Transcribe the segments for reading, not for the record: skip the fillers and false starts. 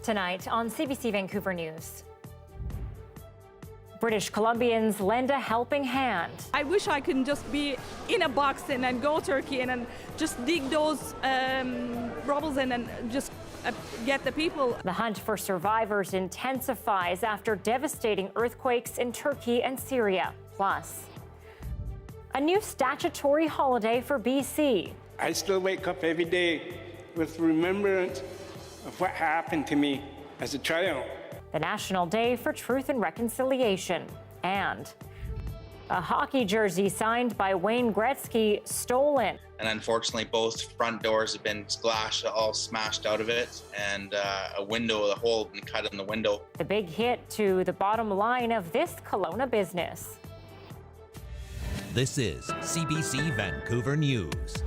Tonight on CBC Vancouver News. British Columbians lend a helping hand. I wish I could just be in a box and then go Turkey and then just dig those rubbles and then just get the people. The hunt for survivors intensifies after devastating earthquakes in Turkey and Syria. Plus, a new statutory holiday for BC. I still wake up every day with remembrance of what happened to me as a child. The National Day for Truth and Reconciliation, and a hockey jersey signed by Wayne Gretzky stolen. And unfortunately, both front doors have been glass all smashed out of it, and a hole been cut in the window. The big hit to the bottom line of this Kelowna business. This is CBC Vancouver News.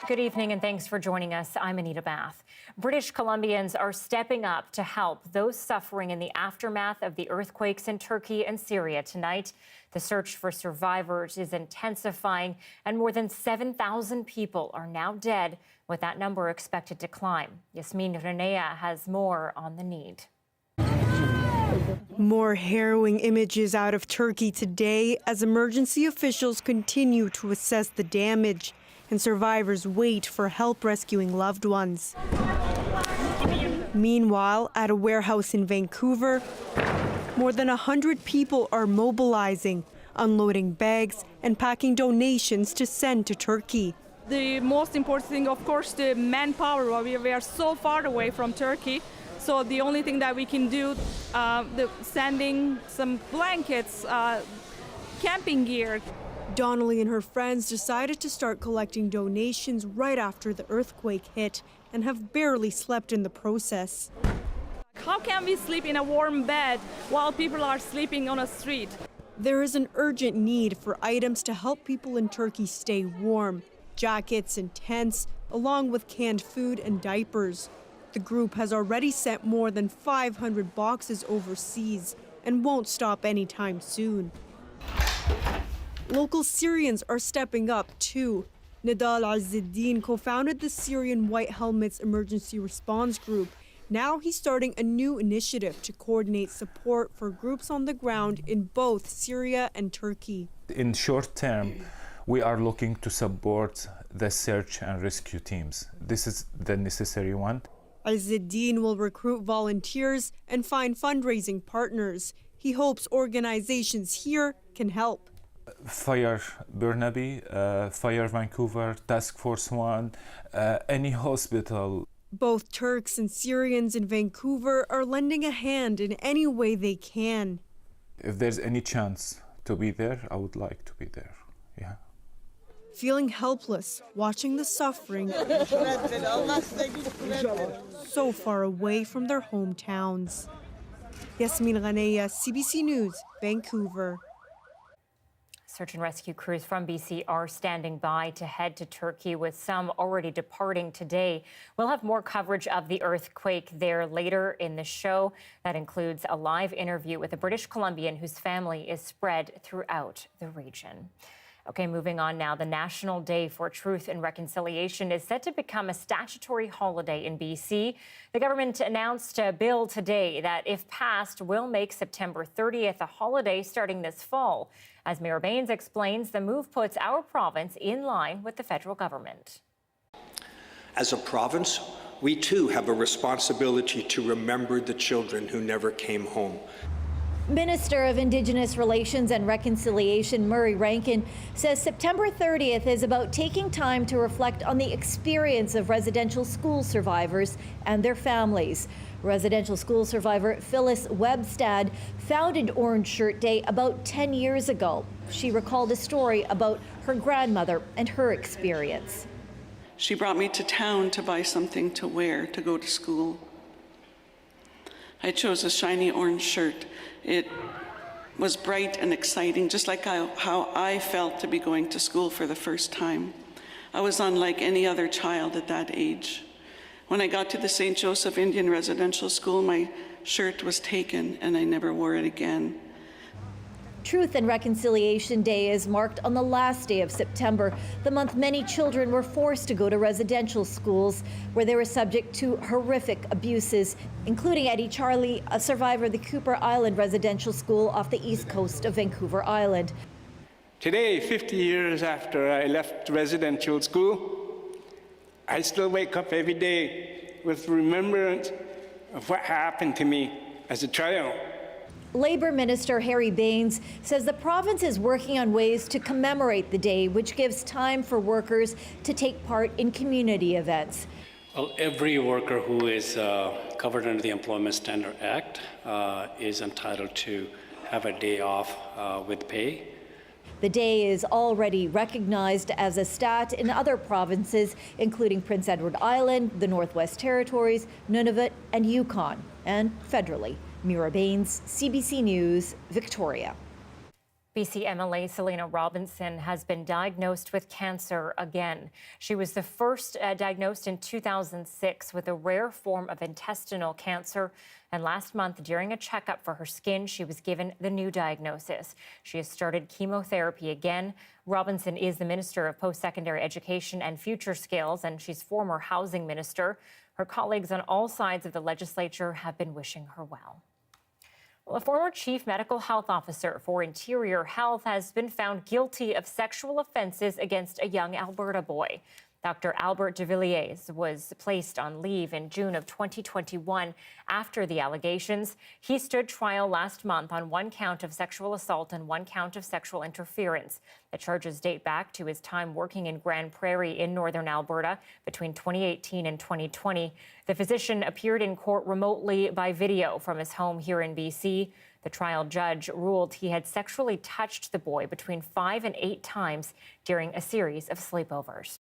Good evening and thanks for joining us. I'm Anita Bathe. British Columbians are stepping up to help those suffering in the aftermath of the earthquakes in Turkey and Syria tonight. The search for survivors is intensifying and more than 7,000 people are now dead, with that number expected to climb. Yasmin Renea has more on the need. More harrowing images out of Turkey today as emergency officials continue to assess the damage and survivors wait for help rescuing loved ones. Meanwhile, at a warehouse in Vancouver, more than 100 people are mobilizing, unloading bags and packing donations to send to Turkey. The most important thing, of course, the manpower. We are so far away from Turkey, so the only thing that we can do, sending some blankets, camping gear. Donnelly and her friends decided to start collecting donations right after the earthquake hit and have barely slept in the process. How can we sleep in a warm bed while people are sleeping on a street? There is an urgent need for items to help people in Turkey stay warm, jackets and tents, along with canned food and diapers. The group has already sent more than 500 boxes overseas and won't stop anytime soon. Local Syrians are stepping up too. Nidal Azzeddin co-founded the Syrian White Helmets Emergency Response Group. Now he's starting a new initiative to coordinate support for groups on the ground in both Syria and Turkey. In short term, we are looking to support the search and rescue teams. This is the necessary one. Azzeddin will recruit volunteers and find fundraising partners. He hopes organizations here can help. Fire Burnaby, Fire Vancouver, Task Force 1, any hospital. Both Turks and Syrians in Vancouver are lending a hand in any way they can. If there's any chance to be there, I would like to be there, yeah. Feeling helpless, watching the suffering so far away from their hometowns. Yasmin Renea, CBC News, Vancouver. Search and rescue crews from BC are standing by to head to Turkey, with some already departing today. We'll have more coverage of the earthquake there later in the show. That includes a live interview with a British Columbian whose family is spread throughout the region. Okay, moving on now. The National Day for Truth and Reconciliation is set to become a statutory holiday in BC. The government announced a bill today that, if passed, will make September 30th a holiday starting this fall. As Mayor Baines explains, the move puts our province in line with the federal government. As a province, we too have a responsibility to remember the children who never came home. Minister of Indigenous Relations and Reconciliation Murray Rankin says September 30th is about taking time to reflect on the experience of residential school survivors and their families. Residential school survivor Phyllis Webstad founded Orange Shirt Day about 10 years ago. She recalled a story about her grandmother and her experience. She brought me to town to buy something to wear to go to school. I chose a shiny orange shirt. It was bright and exciting, just like how I felt to be going to school for the first time. I was unlike any other child at that age. When I got to the St. Joseph Indian Residential School, my shirt was taken and I never wore it again. Truth and Reconciliation Day is marked on the last day of September, the month many children were forced to go to residential schools where they were subject to horrific abuses, including Eddie Charlie, a survivor of the Cooper Island Residential School off the east coast of Vancouver Island. Today, 50 years after I left residential school, I still wake up every day with remembrance of what happened to me as a child. Labour Minister Harry Bains says the province is working on ways to commemorate the day, which gives time for workers to take part in community events. Well, every worker who is covered under the Employment Standard Act is entitled to have a day off with pay. The day is already recognized as a stat in other provinces, including Prince Edward Island, the Northwest Territories, Nunavut, and Yukon, and federally. Mira Bains, CBC News, Victoria. BC MLA Selena Robinson has been diagnosed with cancer again. She was the first diagnosed in 2006 with a rare form of intestinal cancer. And last month, during a checkup for her skin, she was given the new diagnosis. She has started chemotherapy again. Robinson is the Minister of Post-Secondary Education and Future Skills, and she's former housing minister. Her colleagues on all sides of the legislature have been wishing her well. Well, a former chief medical health officer for Interior Health has been found guilty of sexual offenses against a young Alberta boy. Dr. Albert de Villiers was placed on leave in June of 2021 after the allegations. He stood trial last month on 1 count of sexual assault and 1 count of sexual interference. The charges date back to his time working in Grand Prairie in northern Alberta between 2018 and 2020. The physician appeared in court remotely by video from his home here in BC. The trial judge ruled he had sexually touched the boy between 5 and 8 times during a series of sleepovers.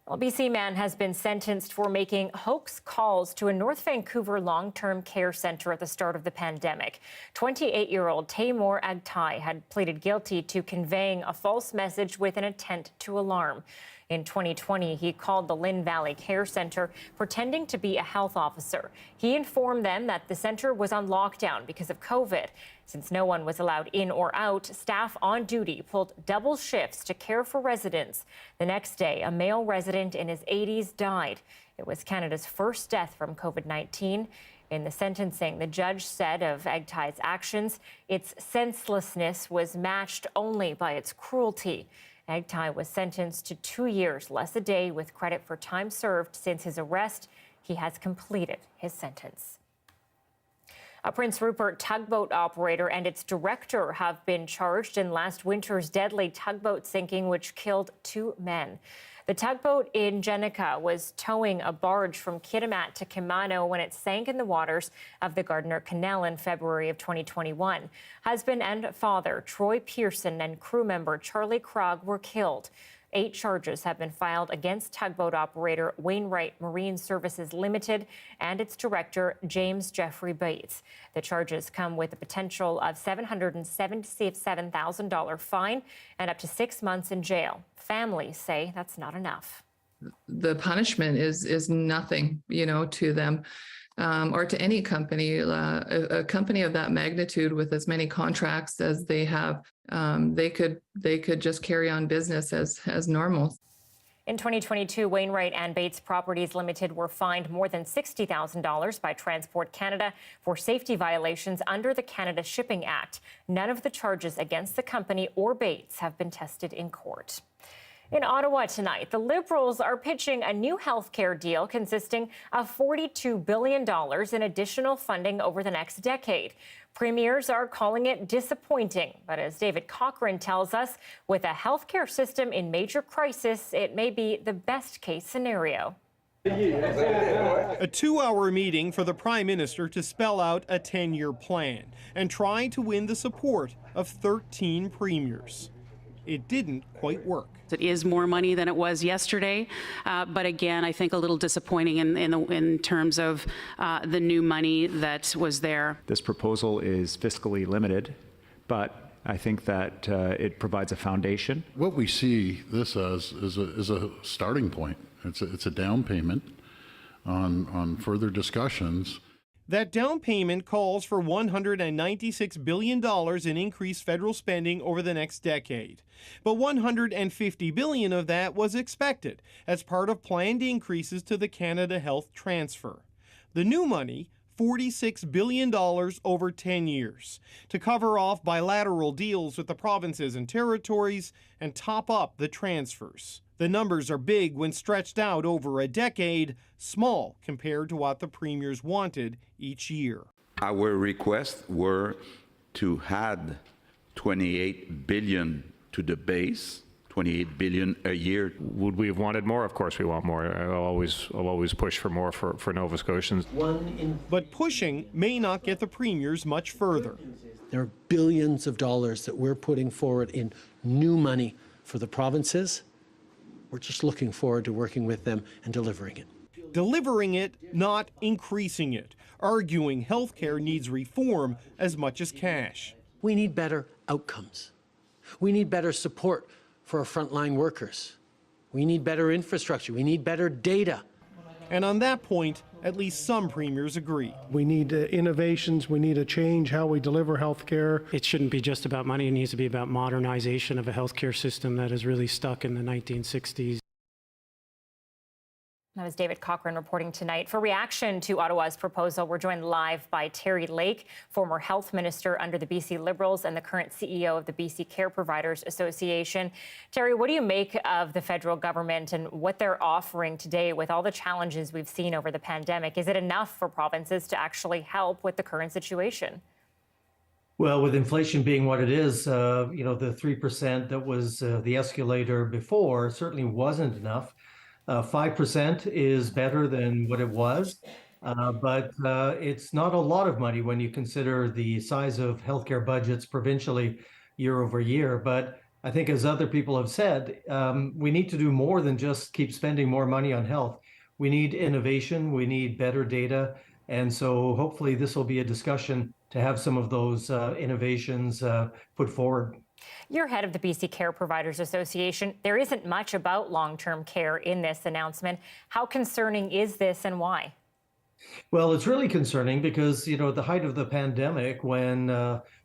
Well, a BC man has been sentenced for making hoax calls to a North Vancouver long-term care centre at the start of the pandemic. 28-year-old Taimur Agtai had pleaded guilty to conveying a false message with an intent to alarm. In 2020, he called the Lynn Valley Care Centre pretending to be a health officer. He informed them that the centre was on lockdown because of COVID. Since no one was allowed in or out, staff on duty pulled double shifts to care for residents. The next day, a male resident in his 80s died. It was Canada's first death from COVID-19. In the sentencing, the judge said of Agtai's actions, its senselessness was matched only by its cruelty. Agtai was sentenced to 2 years less a day with credit for time served since his arrest. He has completed his sentence. A Prince Rupert tugboat operator and its director have been charged in last winter's deadly tugboat sinking, which killed 2 men. The tugboat in Jenica was towing a barge from Kitimat to Kimano when it sank in the waters of the Gardiner Canal in February of 2021. Husband and father Troy Pearson and crew member Charlie Krog were killed. 8 charges have been filed against tugboat operator Wainwright Marine Services Limited and its director James Jeffrey Bates. The charges come with the potential of $777,000 fine and up to 6 months in jail. Families say that's not enough. The punishment is nothing, to them. Or to any company, a company of that magnitude with as many contracts as they have, they could just carry on business as normal. In 2022, Wainwright and Bates Properties Limited were fined more than $60,000 by Transport Canada for safety violations under the Canada Shipping Act. None of the charges against the company or Bates have been tested in court. In Ottawa tonight, the Liberals are pitching a new health care deal consisting of $42 billion in additional funding over the next decade. Premiers are calling it disappointing, but as David Cochrane tells us, with a health care system in major crisis, it may be the best-case scenario. A 2-hour meeting for the Prime Minister to spell out a 10-year plan and try to win the support of 13 premiers. It didn't quite work. It is more money than it was yesterday, but again, I think a little disappointing in terms of the new money that was there. This proposal is fiscally limited, but I think that it provides a foundation. What we see this as is a starting point. It's a down payment on further discussions. That down payment calls for $196 billion in increased federal spending over the next decade. But $150 billion of that was expected as part of planned increases to the Canada Health Transfer. The new money, $46 billion over 10 years, to cover off bilateral deals with the provinces and territories and top up the transfers. The numbers are big when stretched out over a decade, small compared to what the premiers wanted each year. Our requests were to add $28 billion to the base, $28 billion a year. Would we have wanted more? Of course we want more. I'll always push for more for Nova Scotians. But pushing may not get the premiers much further. There are billions of dollars that we're putting forward in new money for the provinces. We're just looking forward to working with them and delivering it. Delivering it, not increasing it, arguing healthcare needs reform as much as cash. We need better outcomes. We need better support for our frontline workers. We need better infrastructure. We need better data. And on that point, at least some premiers agree. We need innovations. We need to change how we deliver health care. It shouldn't be just about money. It needs to be about modernization of a healthcare system that is really stuck in the 1960s. That was David Cochrane reporting tonight. For reaction to Ottawa's proposal, we're joined live by Terry Lake, former health minister under the BC Liberals and the current CEO of the BC Care Providers Association. Terry, what do you make of the federal government and what they're offering today with all the challenges we've seen over the pandemic? Is it enough for provinces to actually help with the current situation? Well, with inflation being what it is, the 3% that was the escalator before certainly wasn't enough. 5% is better than what it was, but it's not a lot of money when you consider the size of healthcare budgets provincially year over year. But I think, as other people have said, we need to do more than just keep spending more money on health. We need innovation, we need better data, and so hopefully this will be a discussion to have some of those innovations put forward. You're head of the BC Care Providers Association. There isn't much about long-term care in this announcement. How concerning is this and why? Well, it's really concerning because, at the height of the pandemic, when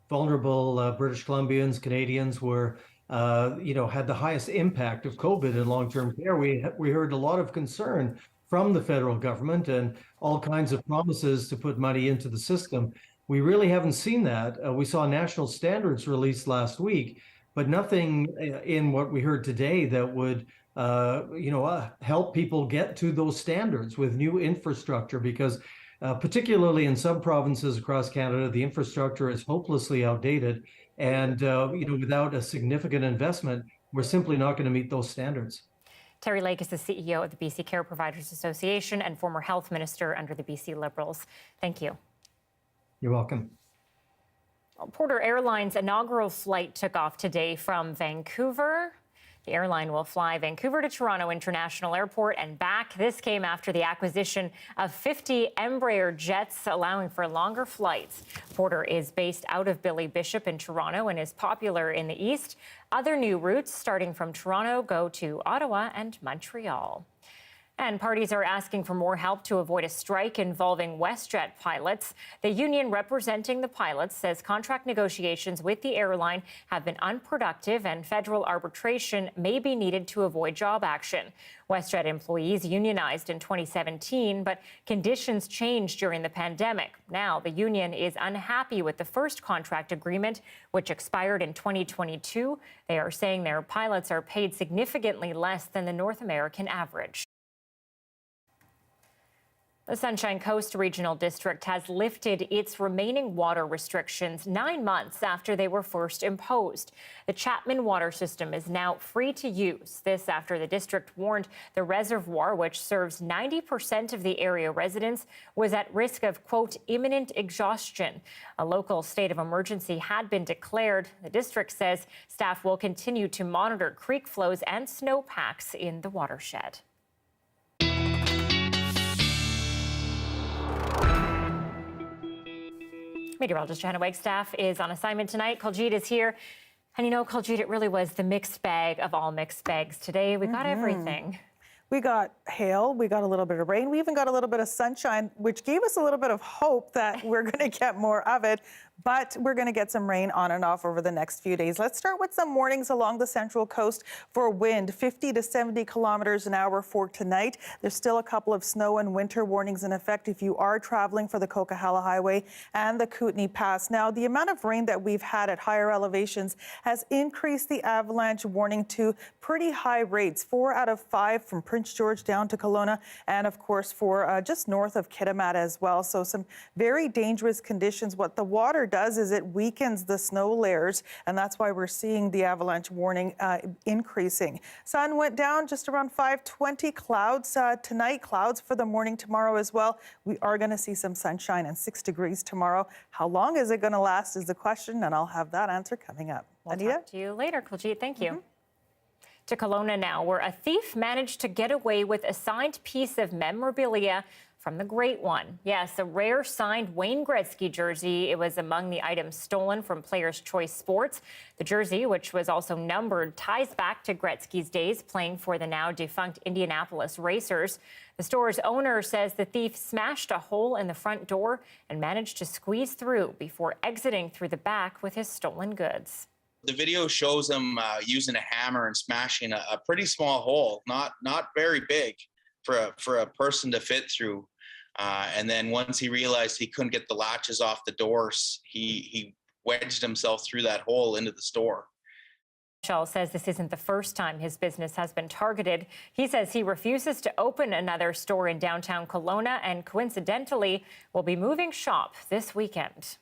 vulnerable British Columbians, Canadians were, had the highest impact of COVID in long-term care, we heard a lot of concern from the federal government and all kinds of promises to put money into the system. We really haven't seen that. We saw national standards released last week, but nothing in what we heard today that would, help people get to those standards with new infrastructure, because particularly in some provinces across Canada, the infrastructure is hopelessly outdated. And, without a significant investment, we're simply not going to meet those standards. Terry Lake is the CEO of the BC Care Providers Association and former health minister under the BC Liberals. Thank you. You're welcome. Porter Airlines' inaugural flight took off today from Vancouver. The airline will fly Vancouver to Toronto International Airport and back. This came after the acquisition of 50 Embraer jets, allowing for longer flights. Porter is based out of Billy Bishop in Toronto and is popular in the East. Other new routes starting from Toronto go to Ottawa and Montreal. And parties are asking for more help to avoid a strike involving WestJet pilots. The union representing the pilots says contract negotiations with the airline have been unproductive and federal arbitration may be needed to avoid job action. WestJet employees unionized in 2017, but conditions changed during the pandemic. Now, the union is unhappy with the first contract agreement, which expired in 2022. They are saying their pilots are paid significantly less than the North American average. The Sunshine Coast Regional District has lifted its remaining water restrictions 9 months after they were first imposed. The Chapman water system is now free to use. This after the district warned the reservoir, which serves 90% of the area residents, was at risk of, quote, imminent exhaustion. A local state of emergency had been declared. The district says staff will continue to monitor creek flows and snowpacks in the watershed. Meteorologist Johanna Wagstaff is on assignment tonight. Kuljeet is here. And Kuljeet, it really was the mixed bag of all mixed bags today. We got everything. We got hail, we got a little bit of rain, we even got a little bit of sunshine, which gave us a little bit of hope that we're going to get more of it. But we're going to get some rain on and off over the next few days. Let's start with some warnings along the Central Coast for wind, 50 to 70 kilometers an hour for tonight. There's still a couple of snow and winter warnings in effect if you are traveling for the Coquihalla Highway and the Kootenay Pass. Now, the amount of rain that we've had at higher elevations has increased the avalanche warning to pretty high rates, 4 out of 5 from Prince George down to Kelowna, and of course for just north of Kitimat as well. So some very dangerous conditions. What the water does is it weakens the snow layers, and that's why we're seeing the avalanche warning increasing. Sun went down just around 5:20. Clouds tonight, clouds for the morning tomorrow as well. We are going to see some sunshine and 6 degrees tomorrow. How long is it going to last is the question, and I'll have that answer coming up. We'll Anita? talk to you later, Kuljeet. Thank you. To Kelowna now, where a thief managed to get away with a signed piece of memorabilia from the Great One. Yes, a rare signed Wayne Gretzky jersey. It was among the items stolen from Players' Choice Sports. The jersey, which was also numbered, ties back to Gretzky's days playing for the now defunct Indianapolis Racers. The store's owner says the thief smashed a hole in the front door and managed to squeeze through before exiting through the back with his stolen goods. The video shows him using a hammer and smashing a pretty small hole, not very big for a person to fit through. And then once he realized he couldn't get the latches off the doors, he wedged himself through that hole into the store. Shaw says this isn't the first time his business has been targeted. He says he refuses to open another store in downtown Kelowna and coincidentally will be moving shop this weekend.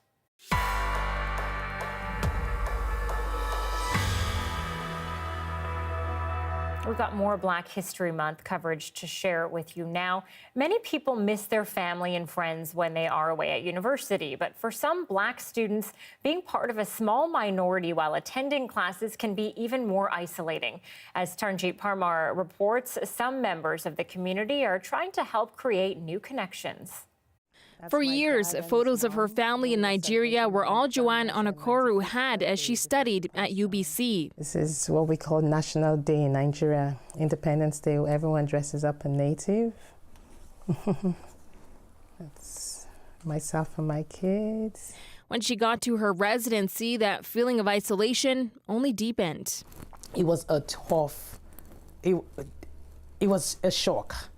We've got more Black History Month coverage to share with you now. Many people miss their family and friends when they are away at university, but for some Black students, being part of a small minority while attending classes can be even more isolating. As Tarnjeet Parmar reports, some members of the community are trying to help create new connections. For years, photos of her family in Nigeria were all Joanne Onokoru had as she studied at UBC. This is what we call National Day in Nigeria, Independence Day, where everyone dresses up a native. That's myself and my kids. When she got to her residency, that feeling of isolation only deepened. It was a tough, it was a shock.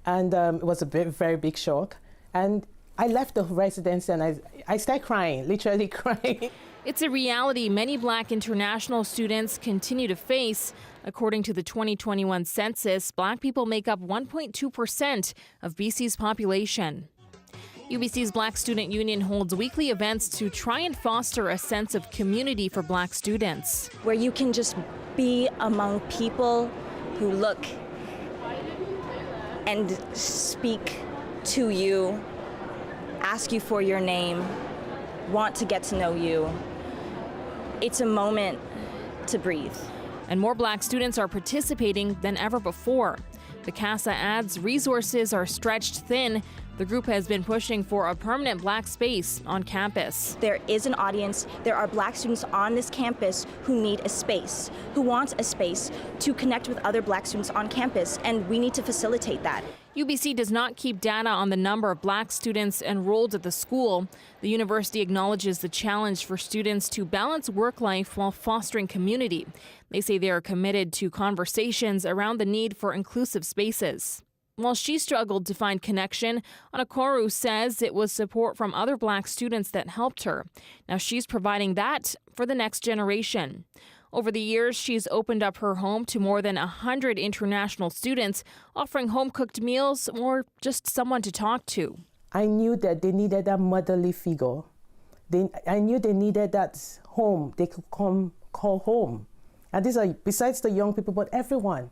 And it was a very big shock. And I left the residency and I started crying, literally crying. It's a reality many Black international students continue to face. According to the 2021 census, Black people make up 1.2% of BC's population. UBC's Black Student Union holds weekly events to try and foster a sense of community for Black students. Where you can just be among people who look and speak to you, ask you for your name, want to get to know you. It's a moment to breathe. And more Black students are participating than ever before. The CASA adds resources are stretched thin. The group has been pushing for a permanent Black space on campus. There is an audience. There are Black students on this campus who need a space, who want a space to connect with other Black students on campus, and we need to facilitate that. UBC does not keep data on the number of Black students enrolled at the school. The university acknowledges the challenge for students to balance work life while fostering community. They say they are committed to conversations around the need for inclusive spaces. While she struggled to find connection, Onokoru says it was support from other Black students that helped her. Now she's providing that for the next generation. Over the years, she's opened up her home to more than 100 international students, offering home-cooked meals or just someone to talk to. I knew that they needed that motherly figure. I knew they needed that home they could come call home. And these are besides the young people, but everyone.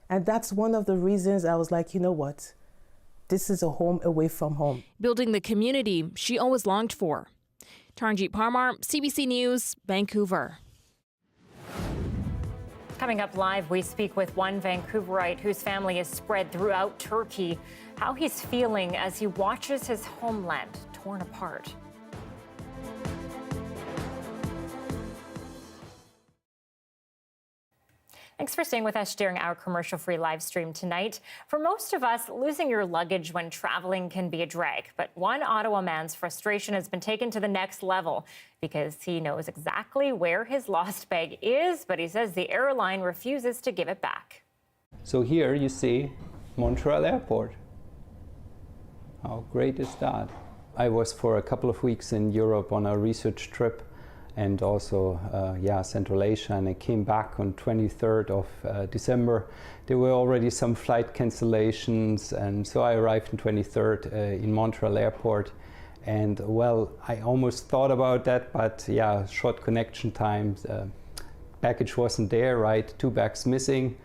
And that's one of the reasons I was like, you know what? This is a home away from home. Building the community she always longed for. Tarnjeet Parmar, CBC News, Vancouver. Coming up live, we speak with one Vancouverite whose family is spread throughout Turkey, how he's feeling as he watches his homeland torn apart. Thanks for staying with us during our commercial-free live stream tonight. For most of us, losing your luggage when traveling can be a drag. But one Ottawa man's frustration has been taken to the next level because he knows exactly where his lost bag is, but he says the airline refuses to give it back. So here you see Montreal Airport. How great is that? I was for a couple of weeks in Europe on a research trip and also Central Asia, and I came back on 23rd of December. There were already some flight cancellations, and so I arrived on 23rd in Montreal Airport. And well, I almost thought about that, but yeah, short connection times, package wasn't there, right? 2 bags missing.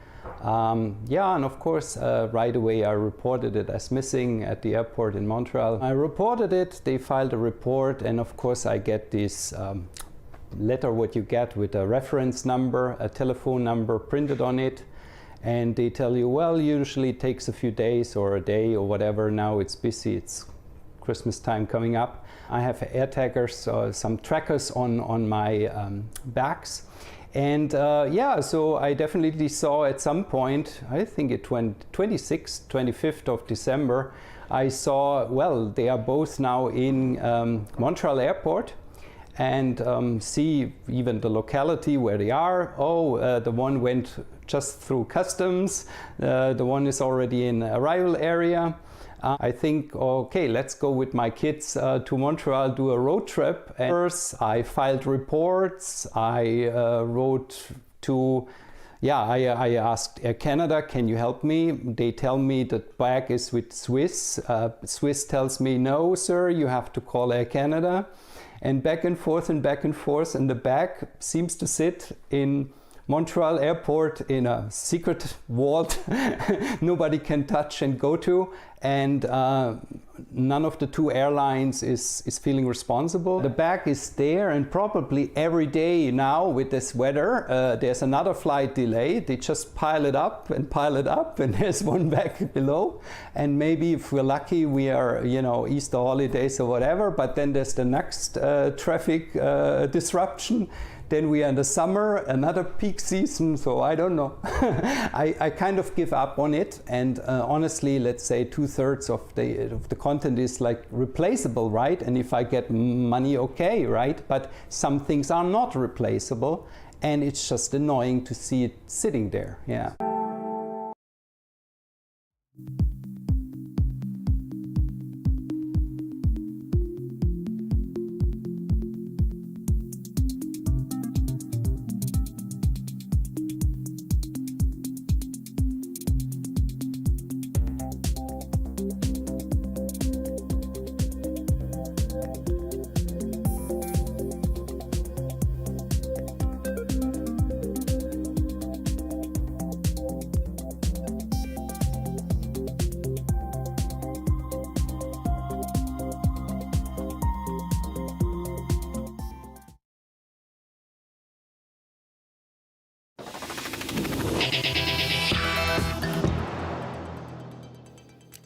And of course, right away I reported it as missing at the airport in Montreal. I reported it, they filed a report, and of course I get this letter, what you get with a reference number, a telephone number printed on it, and they tell you, well, usually it takes a few days or a day or whatever. Now it's busy, it's Christmas time coming up. I have air taggers, some trackers on my bags. And so I definitely saw at some point, I think it went 26th, 25th of December, I saw, well, they are both now in Montreal Airport, and see even the locality where they are. The one went just through customs, the one is already in arrival area. I think, okay, let's go with my kids to Montreal, do a road trip. And first, I filed reports, I wrote to, I asked Air Canada, can you help me? They tell me the bag is with Swiss. Swiss tells me, no, sir, you have to call Air Canada. And back and forth, and the bag seems to sit in Montreal Airport in a secret vault nobody can touch and go to, and none of the 2 airlines is feeling responsible. The bag is there, and probably every day now with this weather, there's another flight delay. They just pile it up, and there's one bag below. And maybe if we're lucky, we are, Easter holidays or whatever, but then there's the next traffic disruption. Then we are in the summer, another peak season, so I don't know. I kind of give up on it, and honestly, let's say 2/3 of the content is like replaceable, right? And if I get money, okay, right? But some things are not replaceable, and it's just annoying to see it sitting there, yeah.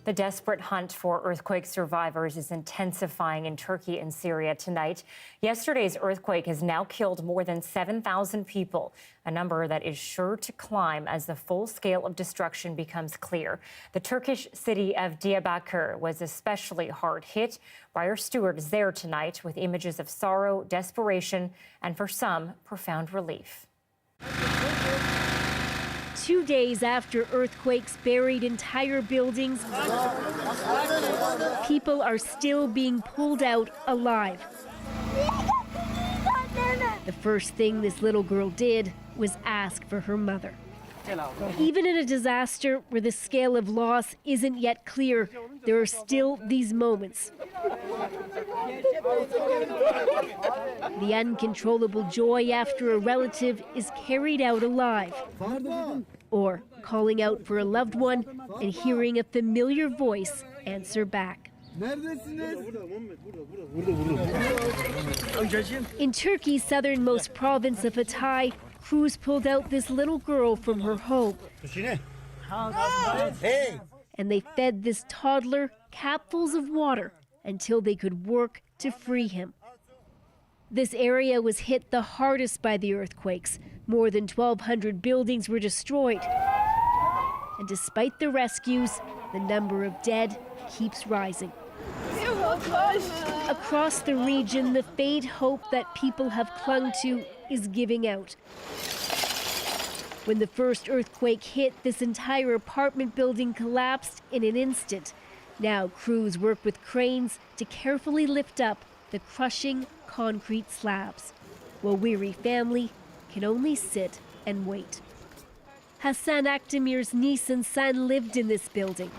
The desperate hunt for earthquake survivors is intensifying in Turkey and Syria tonight. Yesterday's earthquake has now killed more than 7,000 people, a number that is sure to climb as the full scale of destruction becomes clear. The Turkish city of Diyarbakir was especially hard hit. Briar Stewart is there tonight with images of sorrow, desperation, and for some, profound relief. 2 days after earthquakes buried entire buildings, people are still being pulled out alive. The first thing this little girl did was ask for her mother. Even in a disaster where the scale of loss isn't yet clear, there are still these moments. The uncontrollable joy after a relative is carried out alive, or calling out for a loved one and hearing a familiar voice answer back. In Turkey's southernmost province of Hatay, crews pulled out this little girl from her home. And they fed this toddler capfuls of water until they could work to free him. This area was hit the hardest by the earthquakes. More than 1,200 buildings were destroyed. And despite the rescues, the number of dead keeps rising. Across the region, the faint hope that people have clung to is giving out. When the first earthquake hit, this entire apartment building collapsed in an instant. Now crews work with cranes to carefully lift up the crushing concrete slabs, while weary family can only sit and wait. Hassan Akhtamir's niece and son lived in this building.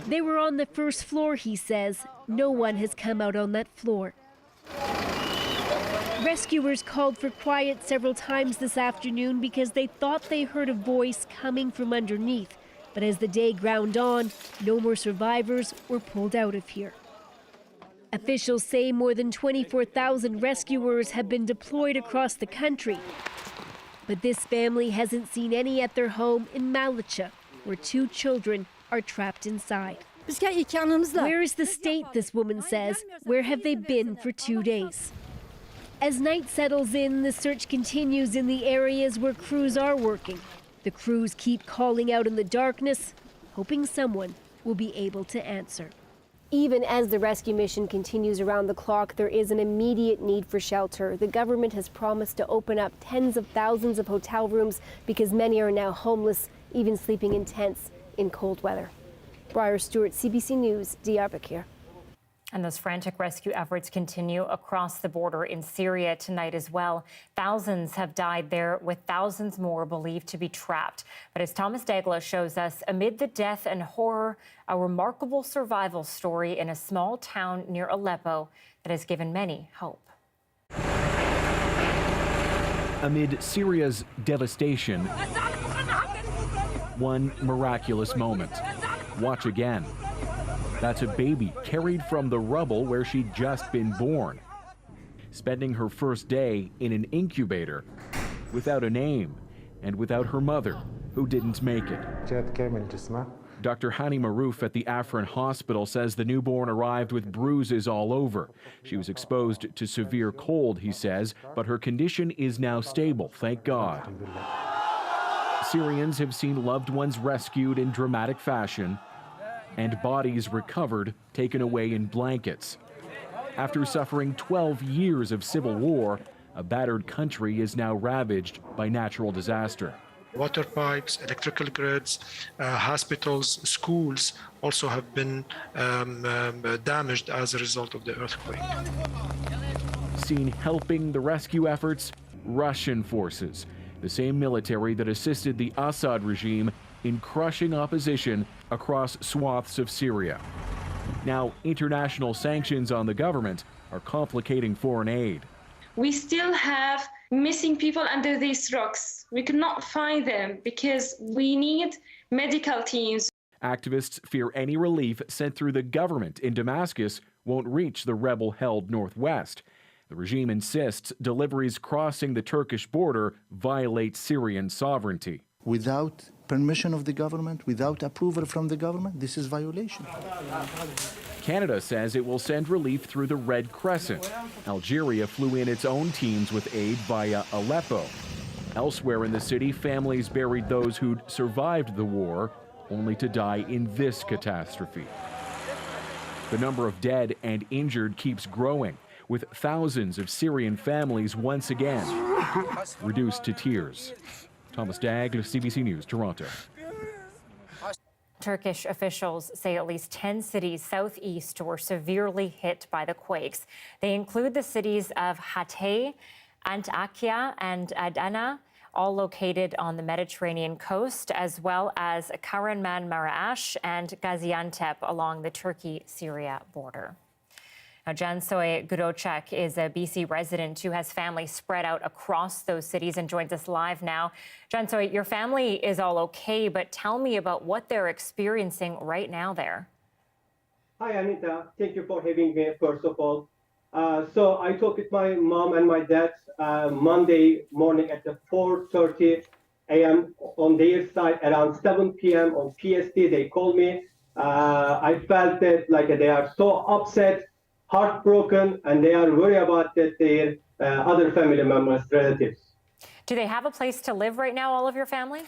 They were on the first floor, he says. No one has come out on that floor. Rescuers called for quiet several times this afternoon because they thought they heard a voice coming from underneath. But as the day ground on, no more survivors were pulled out of here. Officials say more than 24,000 rescuers have been deployed across the country. But this family hasn't seen any at their home in Malicha, where 2 children are trapped inside. Where is the state, this woman says? Where have they been for 2 days? As night settles in, the search continues in the areas where crews are working. The crews keep calling out in the darkness, hoping someone will be able to answer. Even as the rescue mission continues around the clock, there is an immediate need for shelter. The government has promised to open up tens of thousands of hotel rooms because many are now homeless, even sleeping in tents in cold weather. Briar Stewart, CBC News, Diyarbakir. And those frantic rescue efforts continue across the border in Syria tonight as well. Thousands have died there, with thousands more believed to be trapped. But as Thomas Dagla shows us, amid the death and horror, a remarkable survival story in a small town near Aleppo that has given many hope. Amid Syria's devastation, one miraculous moment. Watch again. That's a baby carried from the rubble where she'd just been born, spending her first day in an incubator without a name and without her mother, who didn't make it. Dr. Hani Maroof at the Afghan hospital says the newborn arrived with bruises all over. She was exposed to severe cold, he says, but her condition is now stable, thank God. Syrians have seen loved ones rescued in dramatic fashion and bodies recovered, taken away in blankets. After suffering 12 years of civil war, a battered country is now ravaged by natural disaster. Water pipes, electrical grids, hospitals, schools also have been damaged as a result of the earthquake. Seen helping the rescue efforts, Russian forces, the same military that assisted the Assad regime in crushing opposition across swaths of Syria. Now, international sanctions on the government are complicating foreign aid. We still have missing people under these rocks. We cannot find them because we need medical teams. Activists fear any relief sent through the government in Damascus won't reach the rebel-held northwest. The regime insists deliveries crossing the Turkish border violate Syrian sovereignty. Without permission of the government, without approval from the government, this is violation. Canada says it will send relief through the Red Crescent. Algeria flew in its own teams with aid via Aleppo. Elsewhere in the city, families buried those who'd survived the war, only to die in this catastrophe. The number of dead and injured keeps growing, with thousands of Syrian families once again reduced to tears. Thomas Dagg, CBC News, Toronto. Turkish officials say at least 10 cities southeast were severely hit by the quakes. They include the cities of Hatay, Antakya, and Adana, all located on the Mediterranean coast, as well as Kahramanmaraş and Gaziantep along the Turkey-Syria border. Now, Jansoy Gurocek is a BC resident who has family spread out across those cities and joins us live now. Jansoy, your family is all okay, but tell me about what they're experiencing right now there. Hi, Anita. Thank you for having me, first of all. So I talked with my mom and my dad Monday morning at 4:30 a.m. on their side, around 7 p.m. on PST. They called me. I felt that they are so upset, heartbroken, and they are worried about their other family members, relatives. Do they have a place to live right now, all of your family?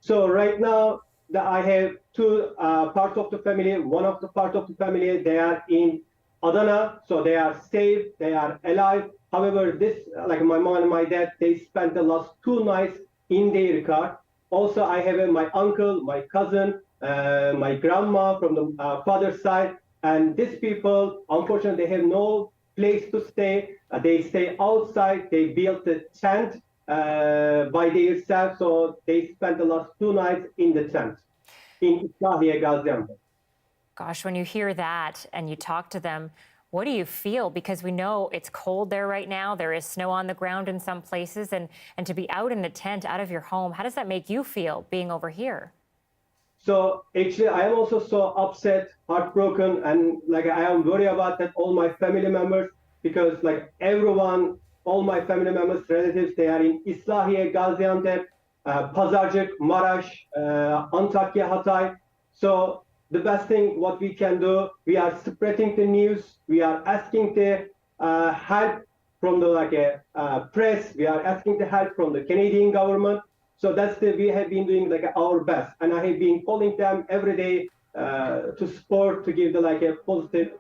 So right now, I have two parts of the family. One of the part of the family, they are in Adana, so they are safe, they are alive. However, this, like my mom and my dad, they spent the last 2 nights in their car. Also, I have my uncle, my cousin, my grandma from the father's side, and these people, unfortunately, they have no place to stay. They stay outside. They built a tent by themselves, so they spent the last 2 nights in the tent in Islahiye, Gaziantep. Gosh, when you hear that and you talk to them, what do you feel? Because we know it's cold there right now. There is snow on the ground in some places, and to be out in a tent, out of your home, how does that make you feel being over here? So actually, I am also so upset, heartbroken, and like I am worried about that all my family members, because like everyone, all my family members, relatives, they are in Islahiye, Gaziantep, Pazarcık, Maraş, Antakya, Hatay. So the best thing what we can do, we are spreading the news. We are asking the help from the press. We are asking the help from the Canadian government. So that's we have been doing like our best, and I have been calling them every day to support, to give the a positive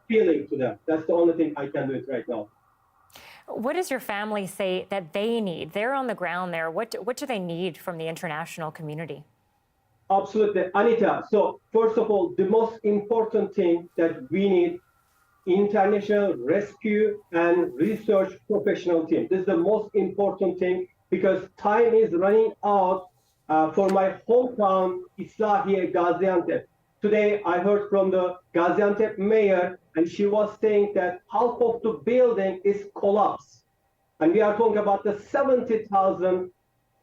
feeling to them. That's the only thing I can do it right now. What does your family say that they need? They're on the ground there. What do they need from the international community? Absolutely, Anita. So first of all, the most important thing that we need international rescue and research professional team. This is the most important thing, because time is running out for my hometown, Islahiye, Gaziantep. Today, I heard from the Gaziantep mayor, and she was saying that half of the building is collapsed. And we are talking about the 70,000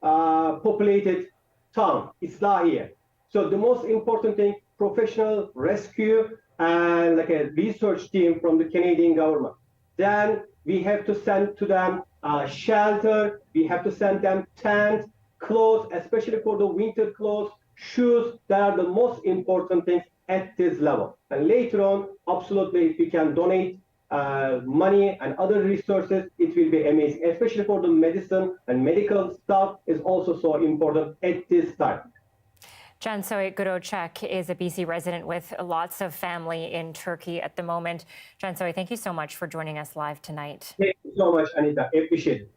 populated town, Islahiye. So the most important thing, professional rescue and like a research team from the Canadian government. Then we have to send to them shelter. We have to send them tent, clothes, especially for the winter clothes, shoes. That are the most important things at this level. And later on, absolutely, if we can donate money and other resources, it will be amazing. Especially for the medicine and medical stuff is also so important at this time. Cansoy Gurocek is a BC resident with lots of family in Turkey at the moment. Cansoy, thank you so much for joining us live tonight. Thank you so much, Anita. I appreciate it.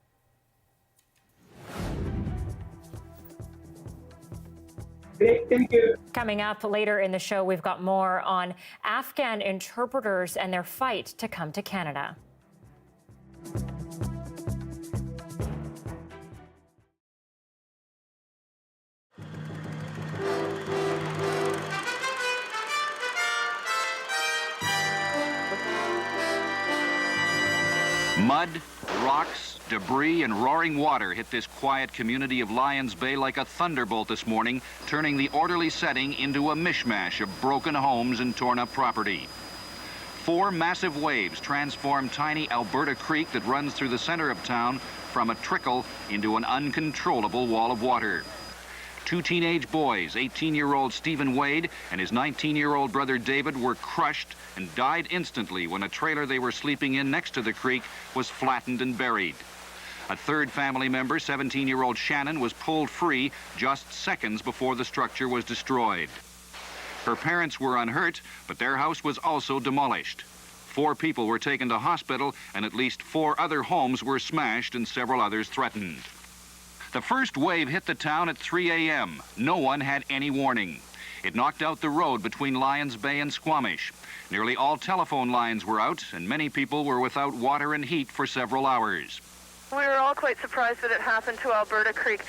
Great, thank you. Coming up later in the show, we've got more on Afghan interpreters and their fight to come to Canada. Mud, rocks, debris, and roaring water hit this quiet community of Lions Bay like a thunderbolt this morning, turning the orderly setting into a mishmash of broken homes and torn-up property. 4 massive waves transformed tiny Alberta Creek that runs through the center of town from a trickle into an uncontrollable wall of water. 2 teenage boys, 18-year-old Stephen Wade and his 19-year-old brother David, were crushed and died instantly when a trailer they were sleeping in next to the creek was flattened and buried. A third family member, 17-year-old Shannon, was pulled free just seconds before the structure was destroyed. Her parents were unhurt, but their house was also demolished. 4 people were taken to hospital, and at least 4 other homes were smashed and several others threatened. The first wave hit the town at 3 a.m. No one had any warning. It knocked out the road between Lions Bay and Squamish. Nearly all telephone lines were out, and many people were without water and heat for several hours. We were all quite surprised that it happened to Alberta Creek.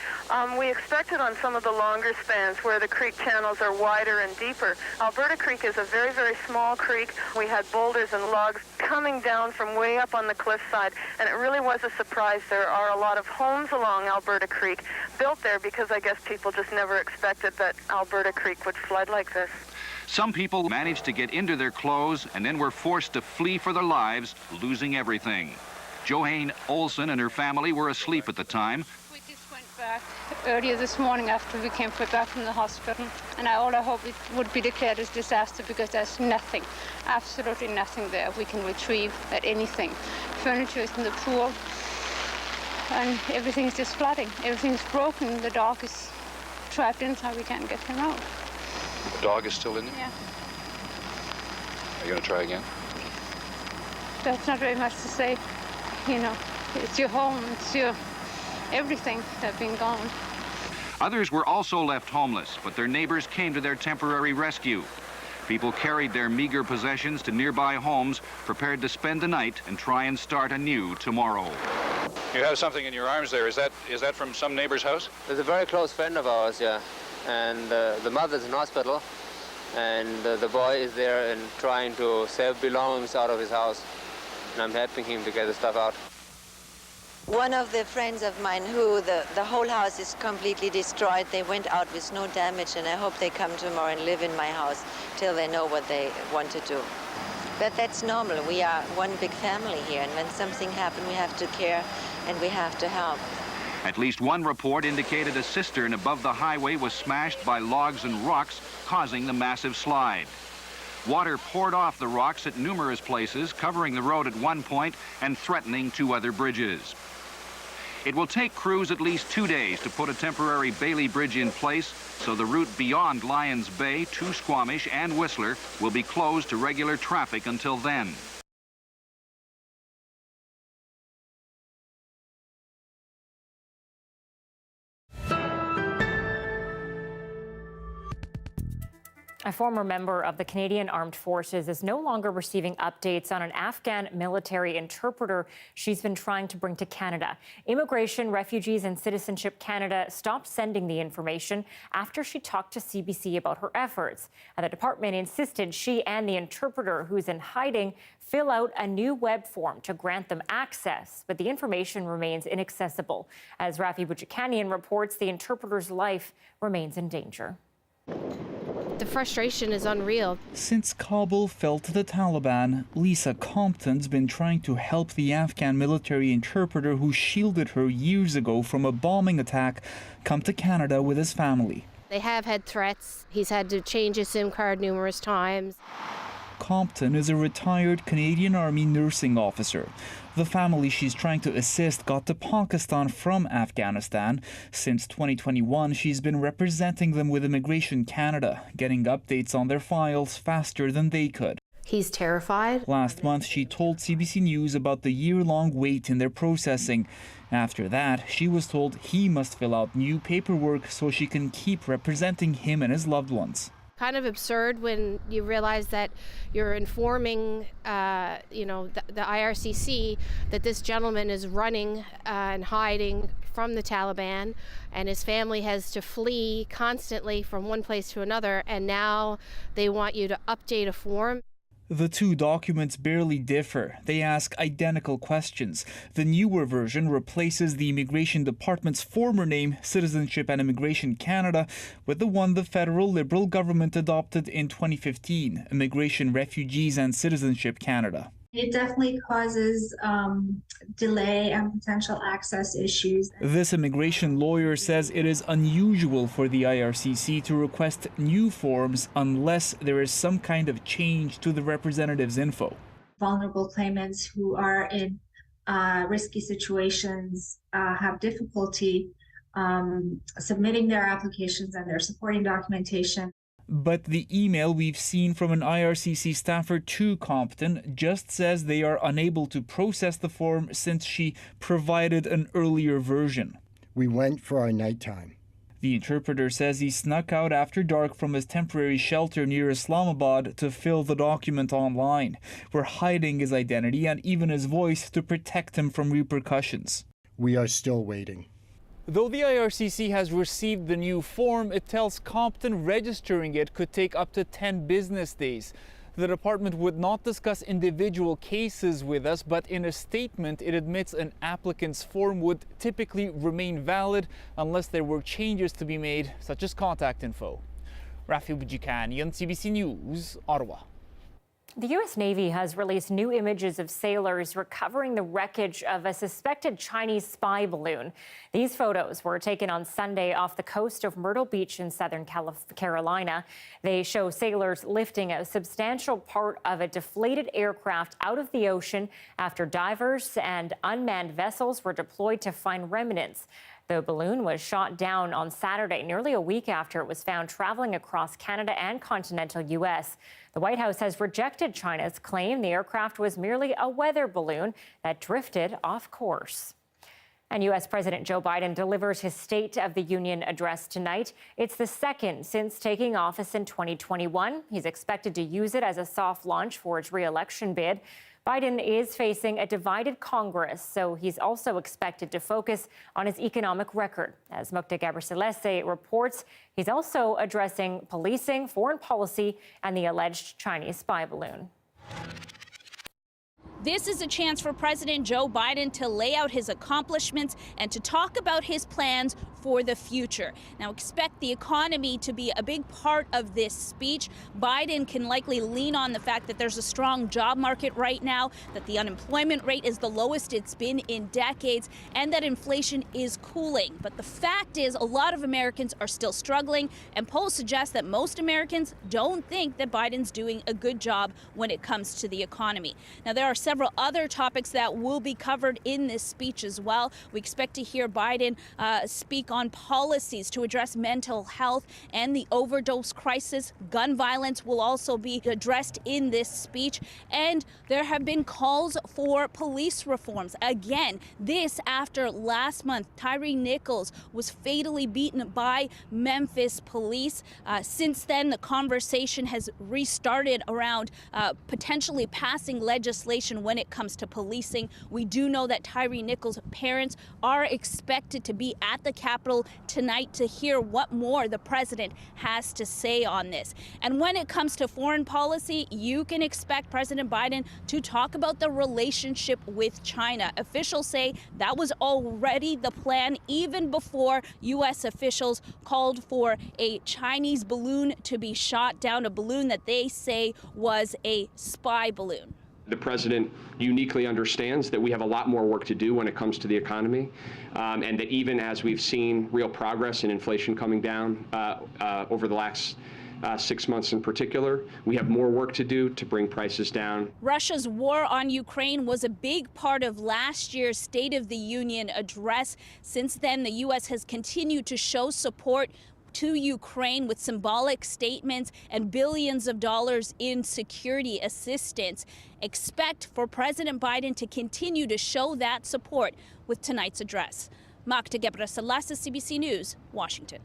We expected on some of the longer spans where the creek channels are wider and deeper. Alberta Creek is a very, very small creek. We had boulders and logs coming down from way up on the cliffside, and it really was a surprise. There are a lot of homes along Alberta Creek built there because I guess people just never expected that Alberta Creek would flood like this. Some people managed to get into their clothes and then were forced to flee for their lives, losing everything. Johanne Olsen and her family were asleep at the time. We just went back earlier this morning after we came back from the hospital, and all I hope it would be declared as disaster because there's nothing, absolutely nothing there we can retrieve at anything. Furniture is in the pool. and everything's just flooding. Everything's broken. The dog is trapped inside. We can't get him out. The dog is still in there? Yeah. Are you going to try again? That's not very much to say. You know, it's your home, it's your everything that's been gone. Others were also left homeless, but their neighbors came to their temporary rescue. People carried their meager possessions to nearby homes, prepared to spend the night and try and start anew tomorrow. You have something in your arms there. Is that from some neighbor's house? It's a very close friend of ours, yeah. And the mother's in hospital, and the boy is there and trying to save belongings out of his house. And I'm helping him to get the stuff out. One of the friends of mine who the whole house is completely destroyed, they went out with no damage, and I hope they come tomorrow and live in my house till they know what they want to do. But that's normal. We are one big family here, and when something happens, we have to care and we have to help. At least one report indicated a cistern above the highway was smashed by logs and rocks, causing the massive slide. Water poured off the rocks at numerous places, covering the road at one point and threatening two other bridges. It will take crews at least 2 days to put a temporary Bailey Bridge in place, so the route beyond Lions Bay to Squamish and Whistler will be closed to regular traffic until then. A former member of the Canadian Armed Forces is no longer receiving updates on an Afghan military interpreter she's been trying to bring to Canada. Immigration, Refugees and Citizenship Canada stopped sending the information after she talked to CBC about her efforts. And the department insisted she and the interpreter, who's in hiding, fill out a new web form to grant them access, but the information remains inaccessible. As Rafi Bujikanian reports, the interpreter's life remains in danger. The frustration is unreal. Since Kabul fell to the Taliban, Lisa Compton's been trying to help the Afghan military interpreter who shielded her years ago from a bombing attack come to Canada with his family. They have had threats. He's had to change his SIM card numerous times. Compton is a retired Canadian Army nursing officer. The family she's trying to assist got to Pakistan from Afghanistan. Since 2021, she's been representing them with Immigration Canada, getting updates on their files faster than they could. He's terrified. Last month, she told CBC News about the year-long wait in their processing. After that, she was told he must fill out new paperwork so she can keep representing him and his loved ones. Kind of absurd when you realize that you're informing, the IRCC that this gentleman is running and hiding from the Taliban, and his family has to flee constantly from one place to another, and now they want you to update a form. The two documents barely differ. They ask identical questions. The newer version replaces the Immigration Department's former name, Citizenship and Immigration Canada, with the one the federal Liberal government adopted in 2015, Immigration, Refugees and Citizenship Canada. It definitely causes delay and potential access issues. This immigration lawyer says it is unusual for the IRCC to request new forms unless there is some kind of change to the representative's info. Vulnerable claimants who are in risky situations have difficulty submitting their applications and their supporting documentation. But the email we've seen from an IRCC staffer to Compton just says they are unable to process the form since she provided an earlier version. We went for our nighttime. The interpreter says he snuck out after dark from his temporary shelter near Islamabad to fill the document online. We're hiding his identity and even his voice to protect him from repercussions. We are still waiting. Though the IRCC has received the new form, it tells Compton registering it could take up to 10 business days. The department would not discuss individual cases with us, but in a statement it admits an applicant's form would typically remain valid unless there were changes to be made, such as contact info. Rafi Bujikanian, CBC News, Ottawa. The U.S. Navy has released new images of sailors recovering the wreckage of a suspected Chinese spy balloon. These photos were taken on Sunday off the coast of Myrtle Beach in southern Carolina. They show sailors lifting a substantial part of a deflated aircraft out of the ocean after divers and unmanned vessels were deployed to find remnants. The balloon was shot down on Saturday, nearly a week after it was found traveling across Canada and continental U.S. The White House has rejected China's claim the aircraft was merely a weather balloon that drifted off course. And U.S. President Joe Biden delivers his State of the Union address tonight. It's the second since taking office in 2021. He's expected to use it as a soft launch for his re-election bid. Biden is facing a divided Congress, so he's also expected to focus on his economic record. As Mukta Gabriselese reports, he's also addressing policing, foreign policy, and the alleged Chinese spy balloon. This is a chance for President Joe Biden to lay out his accomplishments and to talk about his plans for the future. Now, expect the economy to be a big part of this speech. Biden can likely lean on the fact that there's a strong job market right now, that the unemployment rate is the lowest it's been in decades, and that inflation is cooling. But the fact is, a lot of Americans are still struggling, and polls suggest that most Americans don't think that Biden's doing a good job when it comes to the economy. Now, there are several other topics that will be covered in this speech as well. We expect to hear Biden speak on policies to address mental health and the overdose crisis. Gun violence will also be addressed in this speech. And there have been calls for police reforms. Again, this after last month, Tyre Nichols was fatally beaten by Memphis police. Since then, the conversation has restarted around potentially passing legislation when it comes to policing. We do know that Tyre Nichols' parents are expected to be at the Capitol tonight to hear what more the president has to say on this. And when it comes to foreign policy, you can expect President Biden to talk about the relationship with China. Officials say that was already the plan even before U.S. officials called for a Chinese balloon to be shot down, a balloon that they say was a spy balloon. The president uniquely understands that we have a lot more work to do when it comes to the economy, and that even as we've seen real progress in inflation coming down over the last 6 months in particular, we have more work to do to bring prices down. Russia's war on Ukraine was a big part of last year's State of the Union address. Since then, the U.S. has continued to show support to Ukraine with symbolic statements and billions of dollars in security assistance. Expect for President Biden to continue to show that support with tonight's address. Mukta Gabriselese, CBC News, Washington.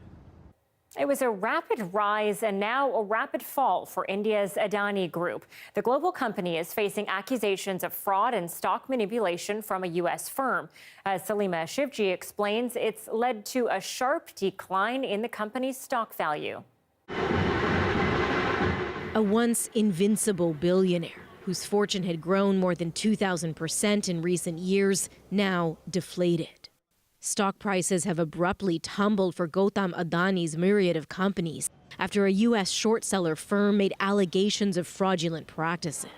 It was a rapid rise and now a rapid fall for India's Adani Group. The global company is facing accusations of fraud and stock manipulation from a U.S. firm. As Salima Shivji explains, it's led to a sharp decline in the company's stock value. A once invincible billionaire whose fortune had grown more than 2,000% in recent years, now deflated. Stock prices have abruptly tumbled for Gautam Adani's myriad of companies after a U.S. short seller firm made allegations of fraudulent practices.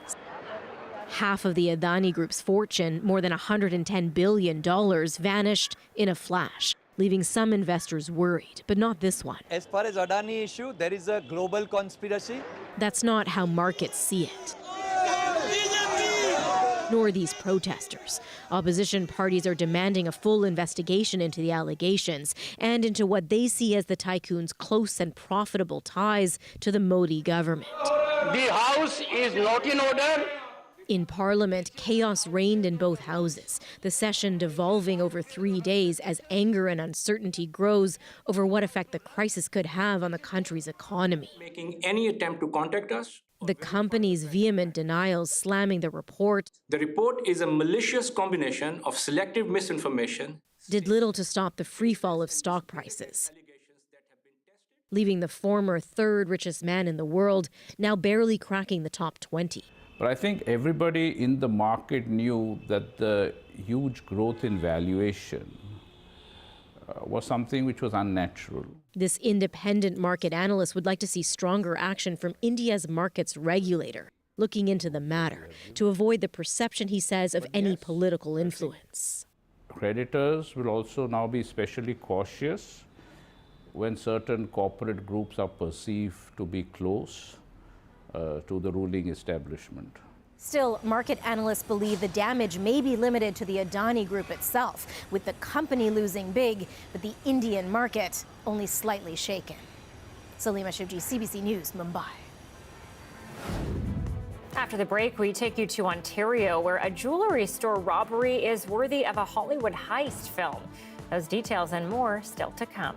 Half of the Adani Group's fortune, more than $110 billion, vanished in a flash, leaving some investors worried, but not this one. As far as Adani issue, there is a global conspiracy. That's not how markets see it. Nor these protesters. Opposition parties are demanding a full investigation into the allegations and into what they see as the tycoon's close and profitable ties to the Modi government. The House is not in order. In Parliament, chaos reigned in both houses, the session devolving over 3 days as anger and uncertainty grows over what effect the crisis could have on the country's economy. Making any attempt to contact us. The company's vehement denials slamming the report. The report is a malicious combination of selective misinformation. Did little to stop the free fall of stock prices, leaving the former third richest man in the world now barely cracking the top 20. But I think everybody in the market knew that the huge growth in valuation was something which was unnatural. This independent market analyst would like to see stronger action from India's markets regulator, looking into the matter to avoid the perception, he says, of any political influence. Creditors will also now be especially cautious when certain corporate groups are perceived to be close to the ruling establishment. Still, market analysts believe the damage may be limited to the Adani Group itself, with the company losing big, but the Indian market only slightly shaken. Salima Shivji, CBC News, Mumbai. After the break, we take you to Ontario, where a jewelry store robbery is worthy of a Hollywood heist film. Those details and more still to come.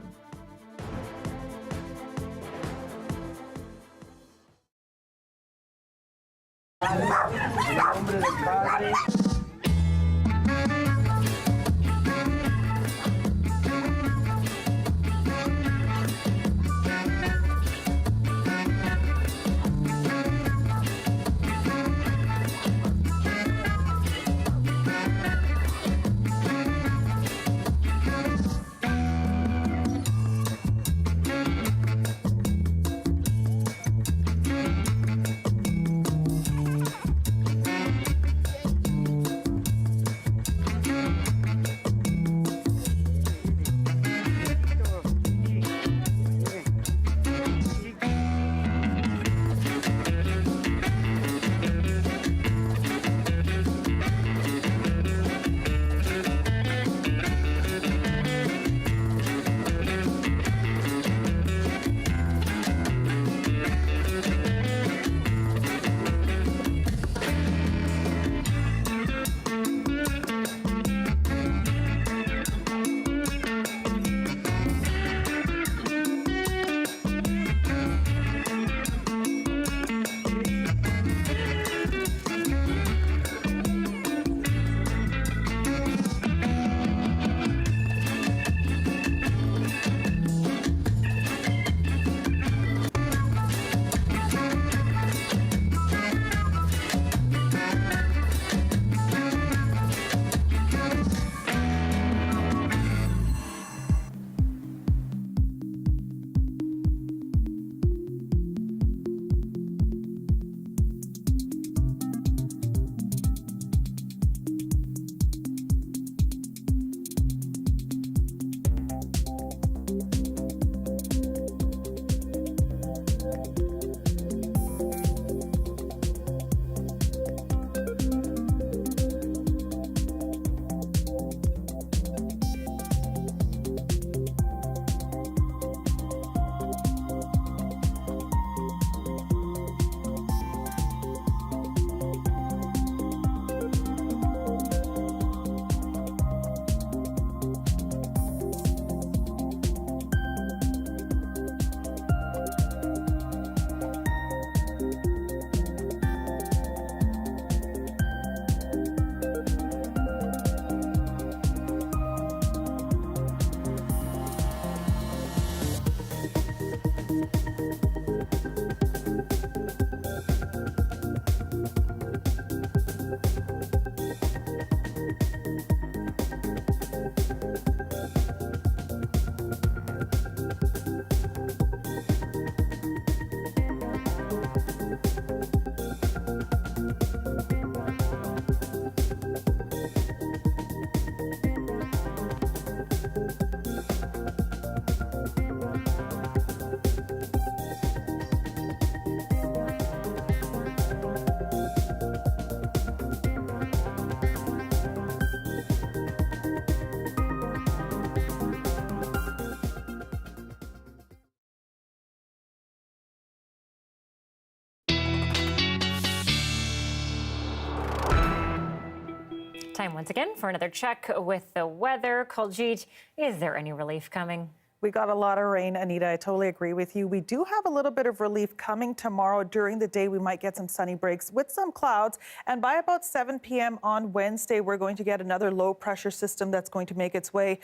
Time once again for another check with the weather. Kuljeet, is there any relief coming? We got a lot of rain, Anita. I totally agree with you. We do have a little bit of relief coming tomorrow. During the day, we might get some sunny breaks with some clouds. And by about 7 p.m. on Wednesday, we're going to get another low pressure system that's going to make its way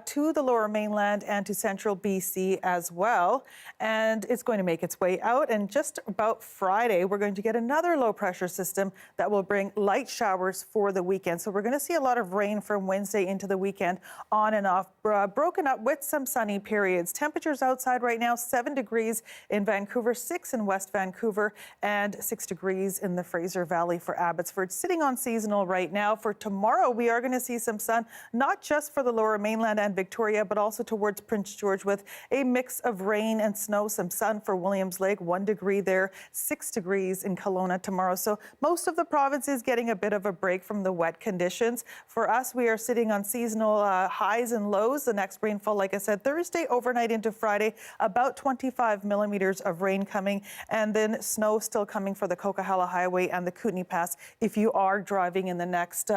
to the lower mainland and to central BC as well. And it's going to make its way out. And just about Friday, we're going to get another low pressure system that will bring light showers for the weekend. So we're going to see a lot of rain from Wednesday into the weekend, on and off, broken up with some sunny periods. Temperatures outside right now, 7 degrees in Vancouver, 6 in West Vancouver, and 6 degrees in the Fraser Valley for Abbotsford. Sitting on seasonal right now. For tomorrow, we are going to see some sun, not just for the Lower Mainland and Victoria, but also towards Prince George, with a mix of rain and snow. Some sun for Williams Lake, 1 degree there, 6 degrees in Kelowna tomorrow. So most of the province is getting a bit of a break from the wet conditions. For us, we are sitting on seasonal highs and lows. The next rainfall, like I said, Thursday overnight into Friday, about 25 millimeters of rain coming, and then snow still coming for the Coquihalla Highway and the Kootenay Pass if you are driving in the next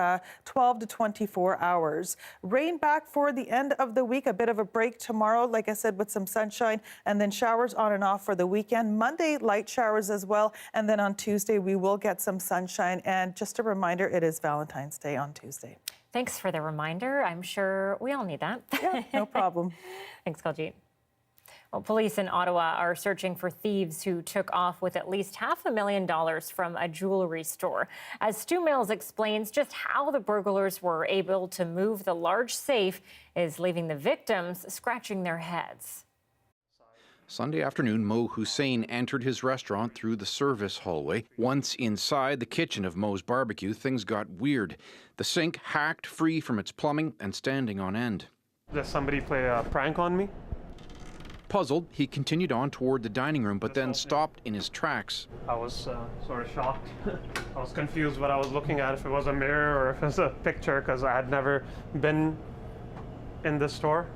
12 to 24 hours. Rain back for the end of the week, a bit of a break tomorrow, like I said, with some sunshine, and then showers on and off for the weekend. Monday, light showers as well, and then on Tuesday, we will get some sunshine. And just a reminder, it is Valentine's Day on Tuesday. Thanks for the reminder. I'm sure we all need that. Yeah, no problem. Thanks, Kuljeet. Well, police in Ottawa are searching for thieves who took off with at least $500,000 from a jewelry store. As Stu Mills explains just how the burglars were able to move the large safe is leaving the victims scratching their heads. Sunday afternoon, Mo Hussein entered his restaurant through the service hallway. Once inside the kitchen of Mo's Barbecue, things got weird. The sink hacked free from its plumbing and standing on end. Did somebody play a prank on me? Puzzled, he continued on toward the dining room, but then stopped in his tracks. I was sort of shocked. I was confused what I was looking at, if it was a mirror or if it was a picture, because I had never been in this store.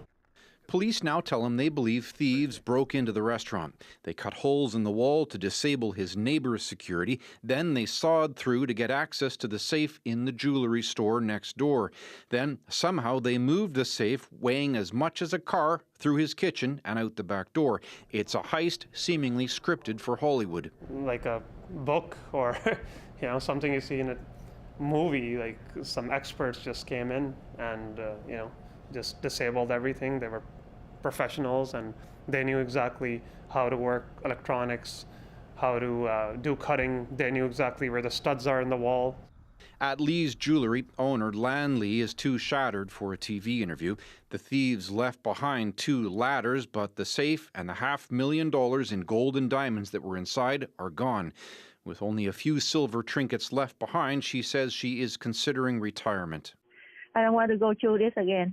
Police now tell him they believe thieves broke into the restaurant. They cut holes in the wall to disable his neighbor's security. Then they sawed through to get access to the safe in the jewelry store next door. Then somehow they moved the safe, weighing as much as a car, through his kitchen and out the back door. It's a heist seemingly scripted for Hollywood. Like a book or something you see in a movie. Like some experts just came in and just disabled everything. They were professionals and they knew exactly how to work electronics, how to do cutting. They knew exactly where the studs are in the wall. At Lee's Jewelry, owner Lan Lee is too shattered for a TV interview. The thieves left behind 2 ladders, but the safe and the $500,000 in gold and diamonds that were inside are gone. With only a few silver trinkets left behind, she says she is considering retirement. I don't want to go through this again,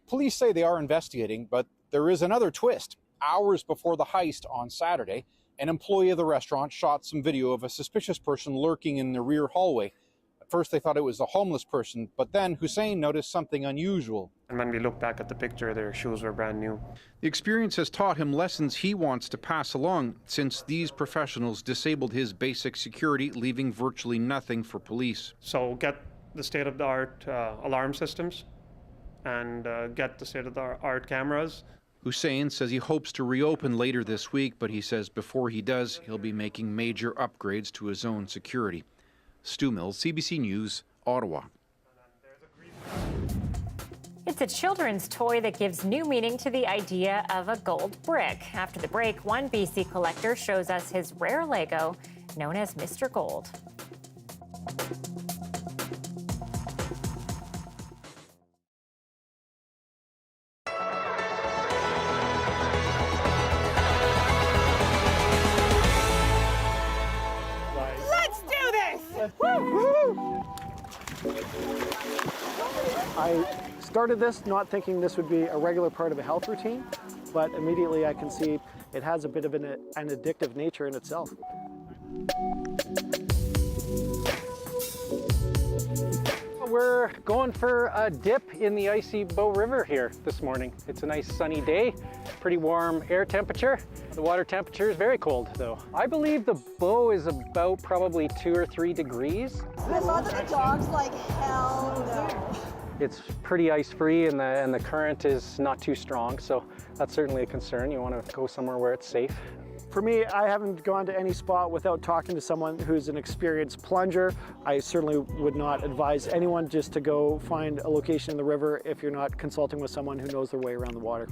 Police say they are investigating, but there is another twist. Hours before the heist on Saturday, an employee of the restaurant shot some video of a suspicious person lurking in the rear hallway. At first they thought it was a homeless person, but then Hussein noticed something unusual. And when we looked back at the picture, their shoes were brand new. The experience has taught him lessons he wants to pass along, since these professionals disabled his basic security, leaving virtually nothing for police. So get the state-of-the-art alarm systems and get the state-of-the-art cameras. Hussein says he hopes to reopen later this week, but he says before he does, he'll be making major upgrades to his own security. Stu Mills, CBC News, Ottawa. It's a children's toy that gives new meaning to the idea of a gold brick. After the break, one BC collector shows us his rare Lego known as Mr. Gold. I started this not thinking this would be a regular part of a health routine, but immediately I can see it has a bit of an addictive nature in itself. We're going for a dip in the icy Bow River here this morning. It's a nice sunny day, pretty warm air temperature. The water temperature is very cold though. I believe the Bow is about probably 2 or 3 degrees. I saw the dogs like hell no. It's pretty ice-free and the current is not too strong, so that's certainly a concern. You want to go somewhere where it's safe. For me, I haven't gone to any spot without talking to someone who's an experienced plunger. I certainly would not advise anyone just to go find a location in the river if you're not consulting with someone who knows their way around the water.